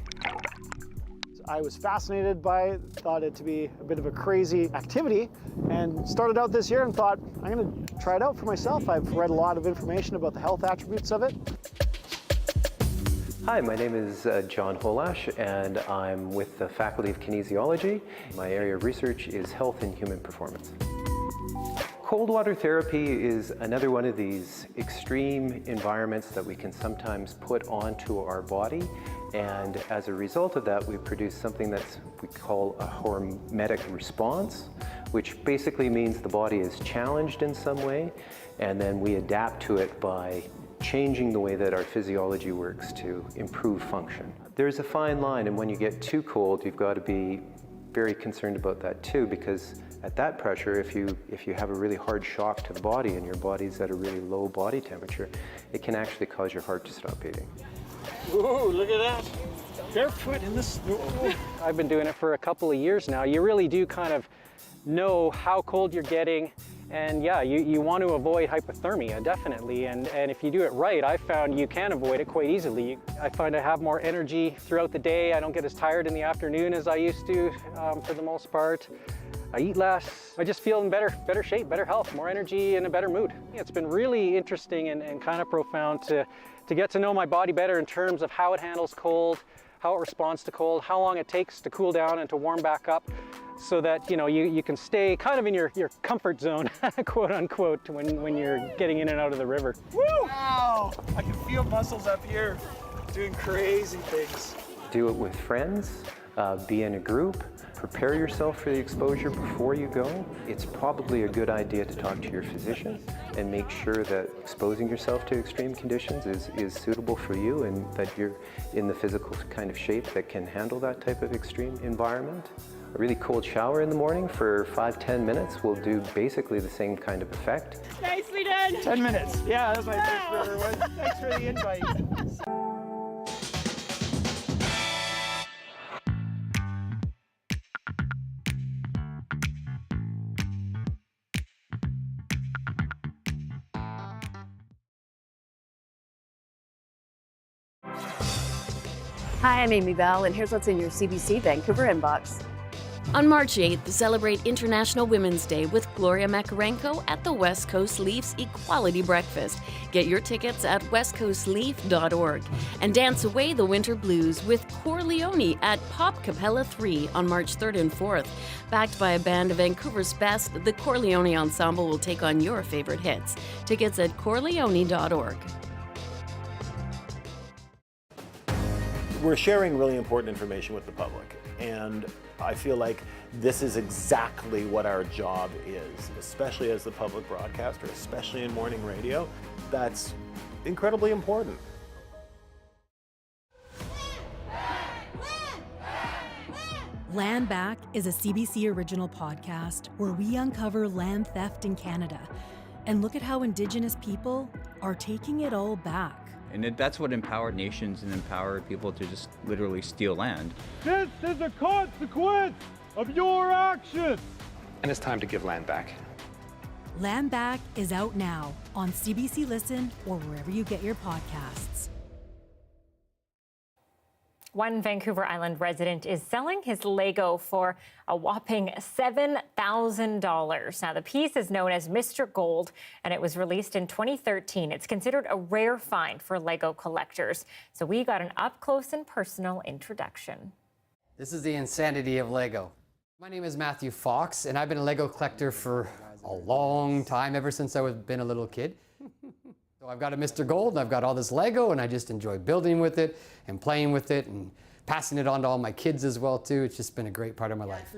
I was fascinated by it, thought it to be a bit of a crazy activity, and started out this year and thought, I'm going to try it out for myself. I've read a lot of information about the health attributes of it. Hi, my name is John Holash, and I'm with the Faculty of Kinesiology. My area of research is health and human performance. Cold water therapy is another one of these extreme environments that we can sometimes put onto our body, and as a result of that we produce something that's we call a hormetic response, which basically means the body is challenged in some way, and then we adapt to it by changing the way that our physiology works to improve function. There's a fine line, and when you get too cold, you've got to be very concerned about that too, because at that pressure, if you have a really hard shock to the body and your body's at a really low body temperature, it can actually cause your heart to stop beating. Ooh, look at that. Barefoot in the snow. I've been doing it for a couple of years now. You really do kind of know how cold you're getting. And yeah, you want to avoid hypothermia, definitely. And if you do it right, I found you can avoid it quite easily. I find I have more energy throughout the day. I don't get as tired in the afternoon as I used to, for the most part. I eat less. I just feel in better shape, better health, more energy, and a better mood. It's been really interesting and kind of profound to get to know my body better in terms of how it handles cold, how it responds to cold, how long it takes to cool down and to warm back up, so that you can stay kind of in your comfort zone, quote unquote, when you're getting in and out of the river. Woo! Wow! I can feel muscles up here doing crazy things. Do it with friends, be in a group, prepare yourself for the exposure before you go. It's probably a good idea to talk to your physician and make sure that exposing yourself to extreme conditions is suitable for you and that you're in the physical kind of shape that can handle that type of extreme environment. A really cold shower in the morning for 5-10 minutes will do basically the same kind of effect. Nicely done! 10 minutes. Yeah, that's my thanks for everyone. Thanks for the invite. Hi, I'm Amy Bell, and here's what's in your CBC Vancouver inbox. On March 8th, celebrate International Women's Day with Gloria Makarenko at the West Coast Leafs Equality Breakfast. Get your tickets at westcoastleaf.org. And dance away the winter blues with Corleone at Pop Capella 3 on March 3rd and 4th. Backed by a band of Vancouver's best, the Corleone Ensemble will take on your favorite hits. Tickets at corleone.org. We're sharing really important information with the public, and I feel like this is exactly what our job is, especially as the public broadcaster, especially in morning radio. That's incredibly important. Land Back is a CBC original podcast where we uncover land theft in Canada and look at how Indigenous people are taking it all back. And that's what empowered nations and empowered people to just literally steal land. This is a consequence of your actions. And it's time to give land back. Land Back is out now on CBC Listen or wherever you get your podcasts. One Vancouver Island resident is selling his Lego for a whopping $7,000. Now, the piece is known as Mr. Gold, and it was released in 2013. It's considered a rare find for Lego collectors. So we got an up-close and personal introduction. This is the insanity of Lego. My name is Matthew Fox, and I've been a Lego collector for a long time, ever since I've been a little kid. So I've got a Mr. Gold, and I've got all this Lego, and I just enjoy building with it and playing with it and passing it on to all my kids as well, too. It's just been a great part of my life.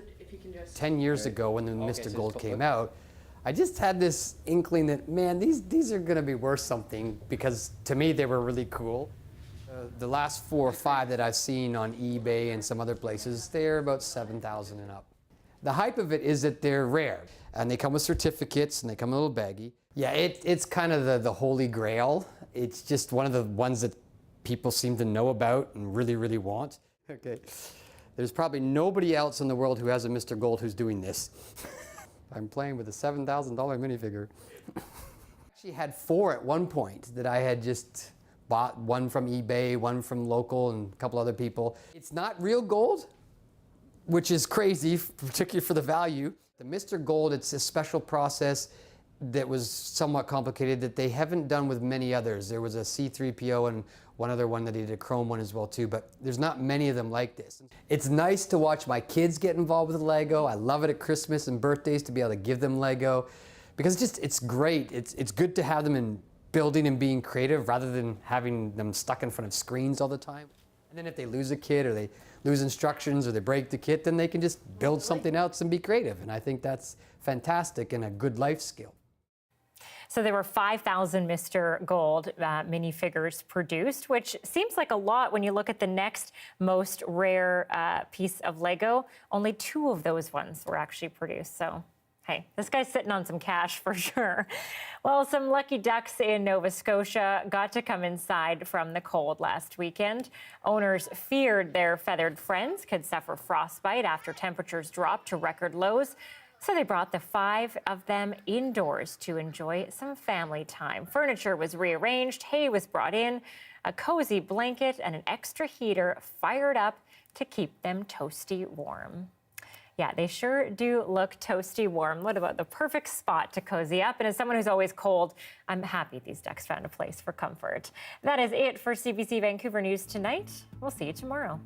10 years ago, when the Mr. Gold came out, I just had this inkling that, man, these are going to be worth something, because to me, they were really cool. The last 4 or 5 that I've seen on eBay and some other places, they're about $7,000 and up. The hype of it is that they're rare, and they come with certificates, and they come a little baggy. Yeah, it's kind of the holy grail. It's just one of the ones that people seem to know about and really, really want. Okay, there's probably nobody else in the world who has a Mr. Gold who's doing this. I'm playing with a $7,000 minifigure. I actually had 4 at one point that I had just bought, one from eBay, one from local, and a couple other people. It's not real gold, which is crazy, particularly for the value. The Mr. Gold, it's a special process. that was somewhat complicated that they haven't done with many others. There was a C-3PO and one other one that he did a chrome one as well too, but there's not many of them like this. It's nice to watch my kids get involved with Lego. I love it at Christmas and birthdays to be able to give them Lego because it's great. It's good to have them in building and being creative rather than having them stuck in front of screens all the time. And then if they lose a kit or they lose instructions or they break the kit, then they can just build something else and be creative. And I think that's fantastic and a good life skill. So there were 5,000 Mr. Gold minifigures produced, which seems like a lot when you look at the next most rare piece of Lego. Only 2 of those ones were actually produced. So, hey, this guy's sitting on some cash for sure. Well, some lucky ducks in Nova Scotia got to come inside from the cold last weekend. Owners feared their feathered friends could suffer frostbite after temperatures dropped to record lows. So they brought the 5 of them indoors to enjoy some family time. Furniture was rearranged, hay was brought in, a cozy blanket and an extra heater fired up to keep them toasty warm. Yeah, they sure do look toasty warm. What about the perfect spot to cozy up? And as someone who's always cold, I'm happy these ducks found a place for comfort. That is it for CBC Vancouver News tonight. We'll see you tomorrow.